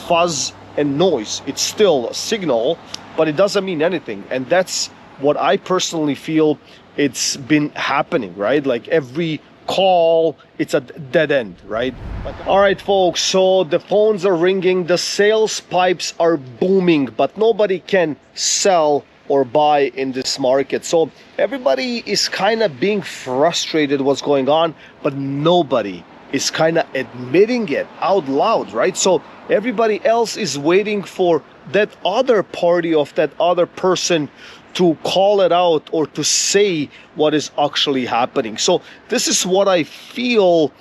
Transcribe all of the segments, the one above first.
fuzz and noise. It's still a signal, but it doesn't mean anything. And that's what I personally feel it's been happening, right? Like every call, it's a dead end, right? All right, folks, so the phones are ringing, the sales pipes are booming, but nobody can sell or buy in this market. So everybody is kind of being frustrated what's going on, but nobody is kind of admitting it out loud, right? So everybody else is waiting for that other party of that other person to call it out or to say what is actually happening. So this is what I feel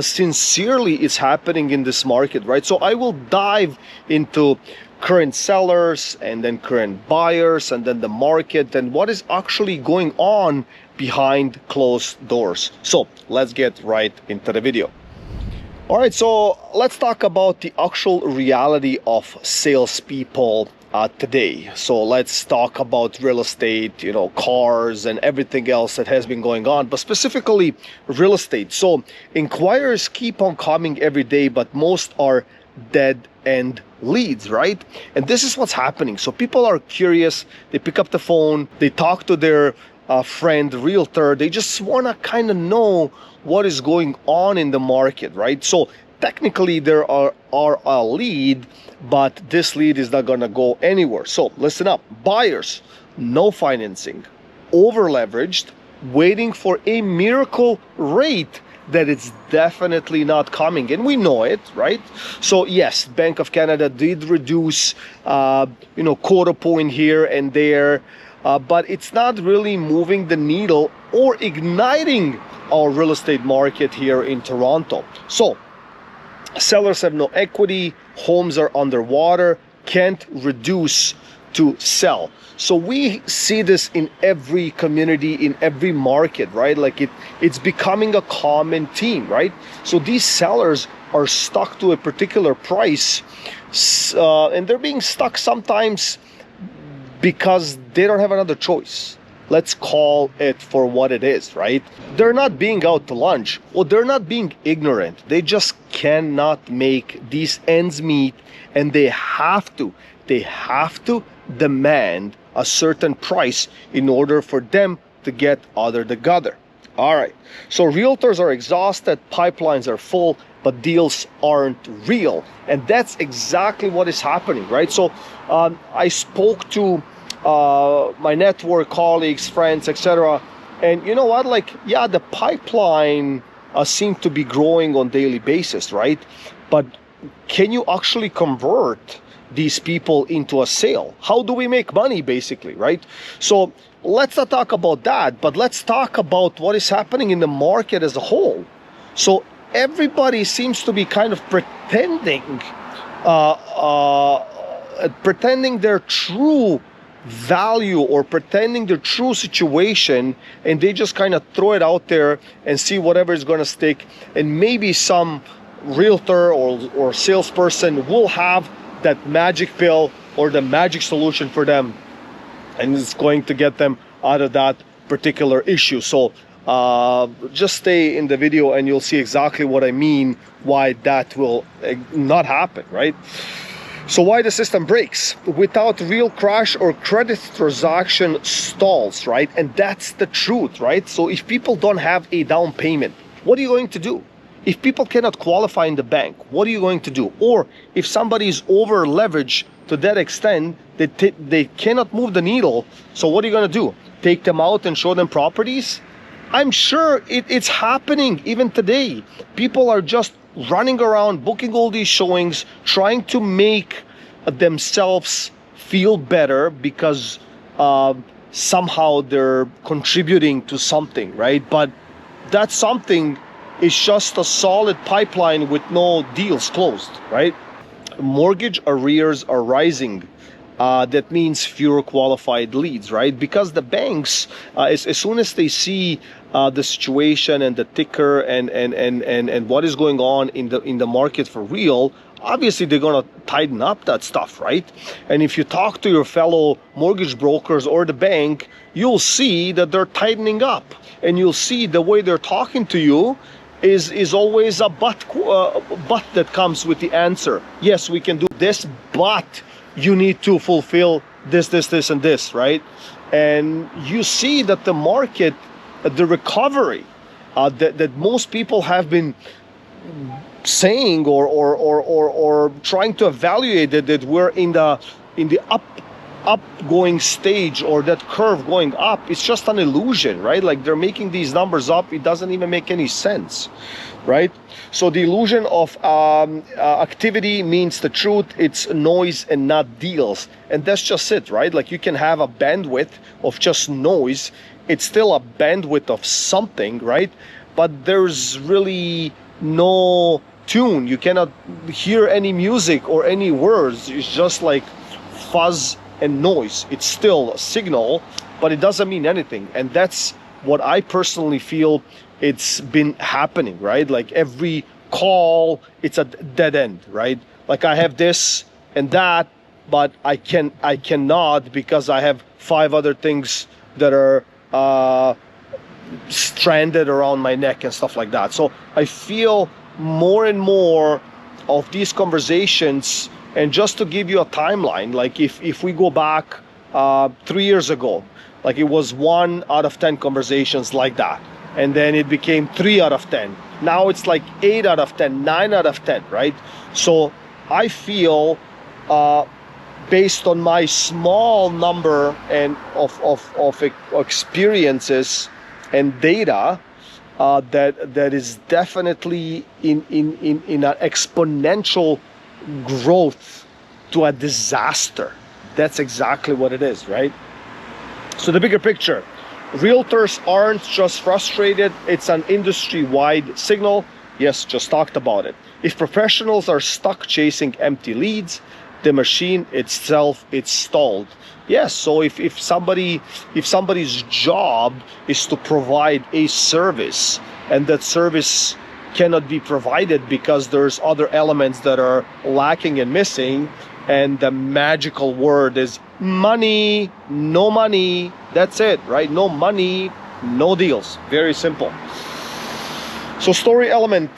sincerely is happening in this market, right? So I will dive into current sellers and then current buyers and then the market and what is actually going on behind closed doors. So let's get right into the video. All right, so let's talk about the actual reality of salespeople today. So let's talk about real estate, you know, cars and everything else that has been going on, but specifically real estate. So inquiries keep on coming every day, but most are dead end leads, right? And this is what's happening. So people are curious, they pick up the phone, they talk to their friend, realtor, they just want to kind of know what is going on in the market, right? So technically there are a lead, but this lead is not going to go anywhere. So listen up, buyers, no financing, over leveraged, waiting for a miracle rate that it's definitely not coming, and we know it, right? So yes, Bank of Canada did reduce quota point here and there, but it's not really moving the needle or igniting our real estate market here in Toronto. So sellers have no equity, homes are underwater, can't reduce to sell. So we see this in every community, in every market, right? Like it's becoming a common theme, right? So these sellers are stuck to a particular price, and they're being stuck sometimes because they don't have another choice. Let's call it for what it is, right? They're not being out to lunch, or they're not being ignorant. They just cannot make these ends meet, and they have to demand a certain price in order for them to get other together. All right, so realtors are exhausted, pipelines are full, but deals aren't real. And that's exactly what is happening, right? So I spoke to my network, colleagues, friends, etc. And you know what, like, yeah, the pipeline seems to be growing on daily basis, right? But can you actually convert these people into a sale? How do we make money, basically, right? So let's not talk about that, but let's talk about what is happening in the market as a whole. So everybody seems to be kind of pretending their true value or pretending their true situation, and they just kind of throw it out there and see whatever is going to stick, and maybe some realtor or salesperson will have that magic pill or the magic solution for them, and it's going to get them out of that particular issue. So just stay in the video and you'll see exactly what I mean, why that will not happen, right? So why the system breaks without real crash or credit transaction stalls, right? And that's the truth, right? So if people don't have a down payment, what are you going to do? If people cannot qualify in the bank, what are you going to do? Or if somebody is over leveraged to that extent that they cannot move the needle, so what are you going to do? Take them out and show them properties? I'm sure it's happening even today. People are just running around, booking all these showings, trying to make themselves feel better because somehow they're contributing to something, right? But that something is just a solid pipeline with no deals closed, right? Mortgage arrears are rising. That means fewer qualified leads, right? Because the banks, as soon as they see the situation and the ticker and what is going on in the market for real, obviously they're gonna tighten up that stuff, right? And if you talk to your fellow mortgage brokers or the bank, you'll see that they're tightening up, and you'll see the way they're talking to you. is always a but that comes with the answer. Yes, we can do this, but you need to fulfill this, and this, right? And you see that the market, the recovery that most people have been saying or trying to evaluate that we're in the upgoing stage, or that curve going up, it's just an illusion, right? Like, they're making these numbers up. It doesn't even make any sense, right? So the illusion of activity means the truth. It's noise and not deals, and that's just it, right? Like, you can have a bandwidth of just noise. It's still a bandwidth of something, right? But there's really no tune. You cannot hear any music or any words. It's just like fuzz and noise. It's still a signal, but it doesn't mean anything. And that's what I personally feel it's been happening, right? Like, every call, it's a dead end, right? Like, I have this and that, but I cannot, because I have 5 other things that are stranded around my neck and stuff like that. So I feel more and more of these conversations. And just to give you a timeline, like, if we go back 3 years ago, like, it was 1 out of 10 conversations like that, and then it became 3 out of 10. Now it's like 8 out of 10, 9 out of 10, right? So I feel, based on my small number and of experiences and data, that is definitely in an exponential growth to a disaster. That's exactly what it is, right? So the bigger picture, realtors aren't just frustrated. It's an industry-wide signal. Yes, just talked about it. If professionals are stuck chasing empty leads, the machine itself, it's stalled. Yes, so if somebody's job is to provide a service, and that service cannot be provided because there's other elements that are lacking and missing, and the magical word is money, no money, that's it, right? No money, no deals. Very simple. So story element,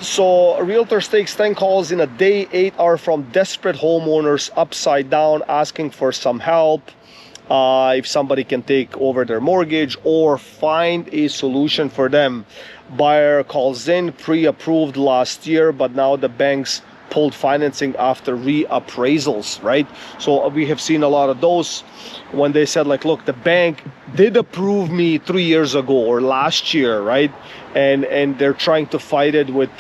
so a realtor takes 10 calls in a day. 8 are from desperate homeowners upside down asking for some help, if somebody can take over their mortgage or find a solution for them. Buyer calls in, pre-approved last year, but now the banks pulled financing after reappraisals, right? So we have seen a lot of those when they said, like, look, the bank did approve me 3 years ago or last year, right? And they're trying to fight it with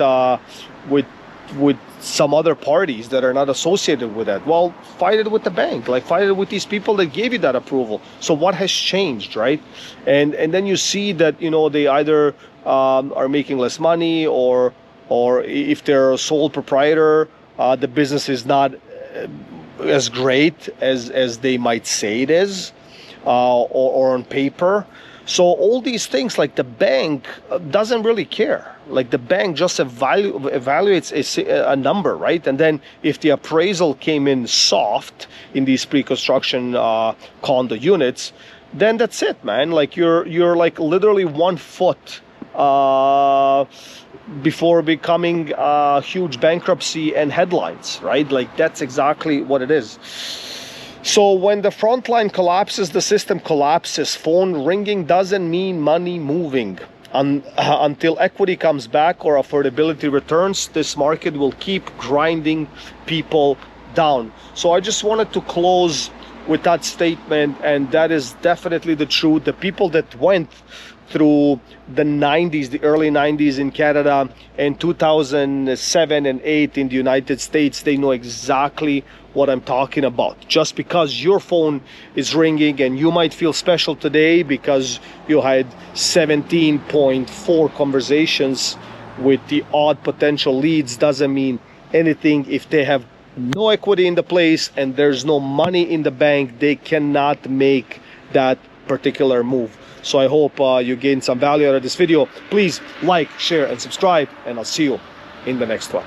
some other parties that are not associated with that. Well, fight it with the bank, like, fight it with these people that gave you that approval. So what has changed, right? And then you see that, you know, they either are making less money, or if they're a sole proprietor, the business is not as great as they might say it is, or on paper. So all these things, like, the bank doesn't really care. Like, the bank just evaluates a number, right? And then if the appraisal came in soft in these pre-construction condo units, then that's it, man. Like, you're like literally 1 foot before becoming a huge bankruptcy and headlines, right? Like, that's exactly what it is. So when the front line collapses, the system collapses. Phone ringing doesn't mean money moving. Until equity comes back or affordability returns, this market will keep grinding people down. So I just wanted to close with that statement, and that is definitely the truth. The people that went through the 90s, the early 90s in Canada, and 2007 and 8 in the United States, they know exactly what I'm talking about. Just because your phone is ringing and you might feel special today because you had 17.4 conversations with the odd potential leads doesn't mean anything. If they have no equity in the place and there's no money in the bank, they cannot make that particular move. So I hope you gained some value out of this video. Please like, share, and subscribe, and I'll see you in the next one.